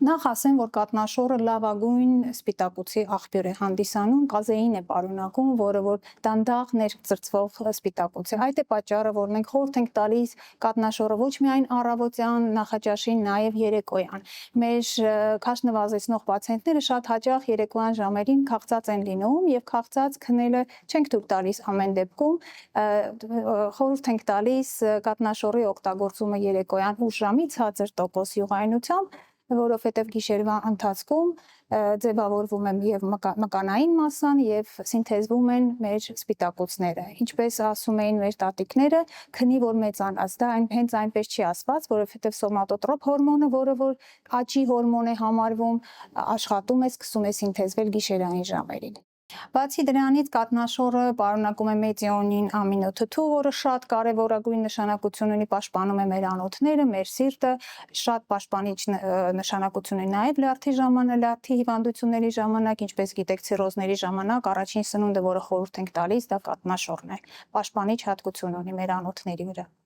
Նախ ասեմ, որ կատնաշոռը լավագույն սպիտակուցի աղբյուր է հանդիսանում, կազեին է պարունակում, որը որ դանդաղ ներծրծվող սպիտակուց է։ Այդ է պատճառը, որ մենք խորհուրդ ենք տալիս կատնաշոռը ոչ միայն առավոտյան նախաճաշին, նաև երեկոյան։ Մեր քաշ նվազեցնող պացիենտները շատ հաճախ երեկոյան ժամերին քաղցած են լինում եւ քաղցած քնելը չենք թույլ տալիս ամեն դեպքում։ Խորհուրդ ենք տալիս կատնաշոռի օգտագործումը երեկոյան ուշ ժամի ցածր տոկոս յուղայնությամբ, որովհետև գիշերվա ընթացքում ձևավորվում են եւ մկանային մասսան եւ սինթեզվում են մեր սպիտակուցները։ Ինչպես ասում էին մեր տատիկները, քնի որ մեծանաց, դա հենց այնպես չի ասված, որովհետև սոմատոտրոպ հորմոնը, որը որ աճի հորմոն է համարվում, աշխատում է, սկսում է սինթեզվել գիշերային ժամերին։ Բացի դրանից կատնաշոռը պարունակում է մեթիոնին ամինոթթու, որը շատ կարևորագույն նշանակություն ունի, պաշտպանում է մեր անոթները, մեր սիրտը, շատ պաշտպանիչ նշանակություն ունի նաև լյարդի հիվանդությունների ժամանակ, ինչպես գիտեք, ցիրոզների ժամանակ առաջին սնունդը, որը խորհուրդ ենք տալիս, դա կատնաշոռն է, պաշտպանիչ հատկություն ունի մեր անոթների վրա։